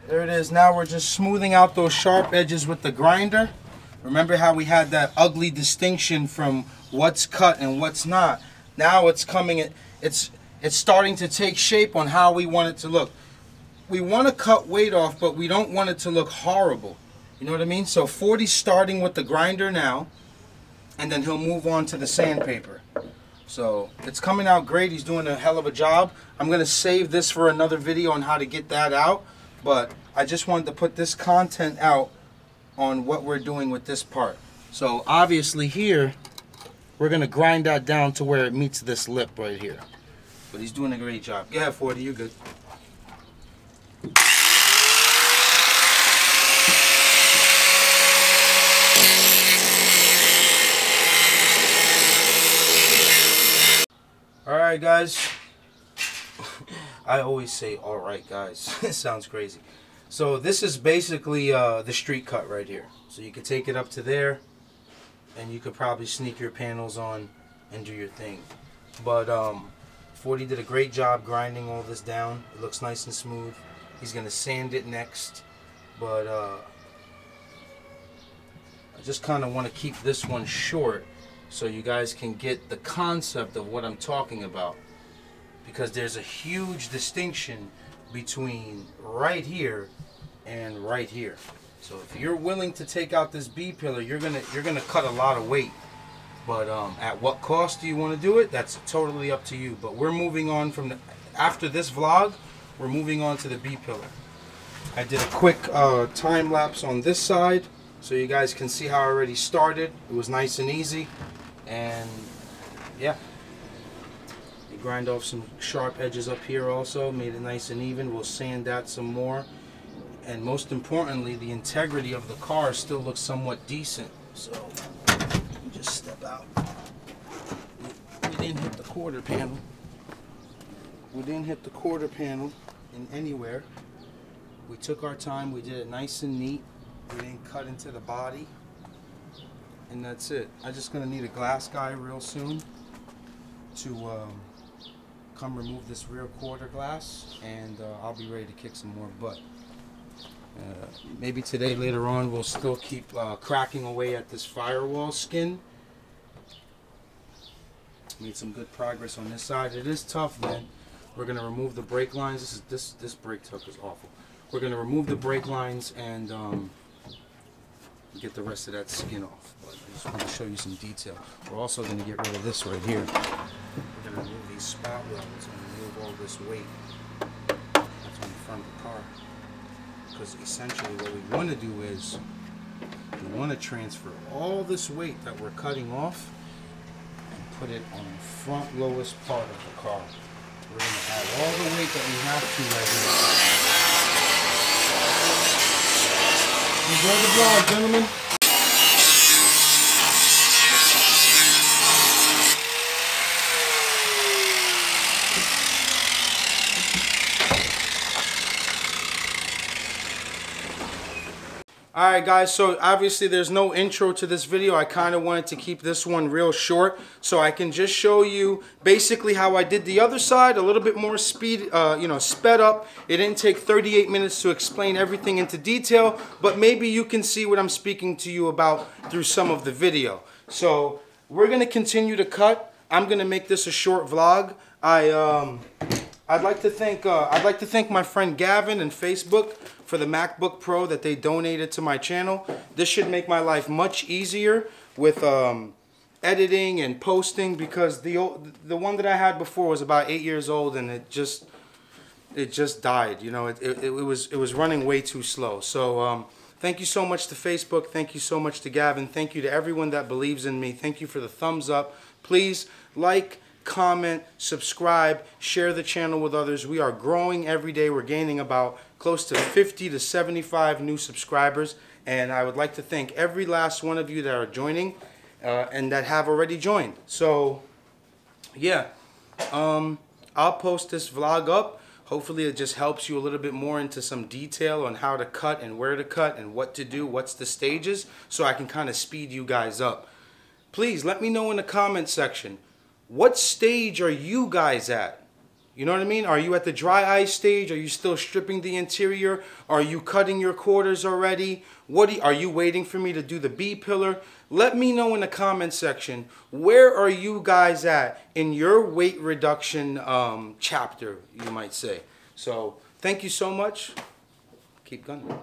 There it is. Now we're just smoothing out those sharp edges with the grinder. Remember how we had that ugly distinction from what's cut and what's not. Now it's coming, it's starting to take shape on how we want it to look. We want to cut weight off, but we don't want it to look horrible. You know what I mean? So 40's starting with the grinder now, and then he'll move on to the sandpaper. So it's coming out great. He's doing a hell of a job. I'm going to save this for another video on how to get that out, but I just wanted to put this content out on what we're doing with this part. So obviously here, we're going to grind that down to where it meets this lip right here. But he's doing a great job. Yeah, 40, you're good. Alright guys, I always say alright guys, it sounds crazy. So this is basically the street cut right here. So you could take it up to there and you could probably sneak your panels on and do your thing. But 40 did a great job grinding all this down. It looks nice and smooth. He's going to sand it next. But I just kind of want to keep this one short so you guys can get the concept of what I'm talking about, because there's a huge distinction between right here and right here. So if you're willing to take out this B pillar, you're gonna cut a lot of weight. But at what cost do you want to do it? That's totally up to you. But we're moving on from after this vlog, we're moving on to the B pillar. I did a quick time lapse on this side so you guys can see how I already started. It was nice and easy. And yeah, you grind off some sharp edges up here also, made it nice and even. We'll sand that some more, and most importantly, the integrity of the car still looks somewhat decent. So just step out. We didn't hit the quarter panel. We didn't hit the quarter panel in anywhere. We took our time, we did it nice and neat. We didn't cut into the body. And that's it. I'm just gonna need a glass guy real soon to come remove this rear quarter glass, and I'll be ready to kick some more butt. Maybe today, later on, we'll still keep cracking away at this firewall skin. Made some good progress on this side. It is tough, man. We're gonna remove the brake lines. This brake tuck is awful. We're gonna remove the brake lines and get the rest of that skin off. But I just want to show you some detail. We're also gonna get rid of this right here. We're gonna remove these spot welds and remove all this weight that's on the front of the car. Because essentially what we want to do is we want to transfer all this weight that we're cutting off and put it on the front lowest part of the car. We're going to add all the weight that we have to right here. Enjoy the vlog, gentlemen. Alright guys, so obviously there's no intro to this video. I kind of wanted to keep this one real short so I can just show you basically how I did the other side, a little bit more speed, sped up. It didn't take 38 minutes to explain everything into detail, but maybe you can see what I'm speaking to you about through some of the video. So we're going to continue to cut. I'm going to make this a short vlog. I'd like to thank my friend Gavin and Facebook for the MacBook Pro that they donated to my channel. This should make my life much easier with editing and posting, because the one that I had before was about 8 years old and it just died. You know, it was running way too slow. So thank you so much to Facebook. Thank you so much to Gavin. Thank you to everyone that believes in me. Thank you for the thumbs up. Please like, comment, subscribe, share the channel with others. We are growing every day. We're gaining about close to 50 to 75 new subscribers, and I would like to thank every last one of you that are joining and that have already joined. So yeah, I'll post this vlog up. Hopefully it just helps you a little bit more into some detail on how to cut and where to cut and what to do, what's the stages, so I can kind of speed you guys up. Please let me know in the comment section, what stage are you guys at? You know what I mean? Are you at the dry ice stage? Are you still stripping the interior? Are you cutting your quarters already? Are you waiting for me to do the B pillar? Let me know in the comment section, where are you guys at in your weight reduction chapter, you might say. So thank you so much. Keep gunning.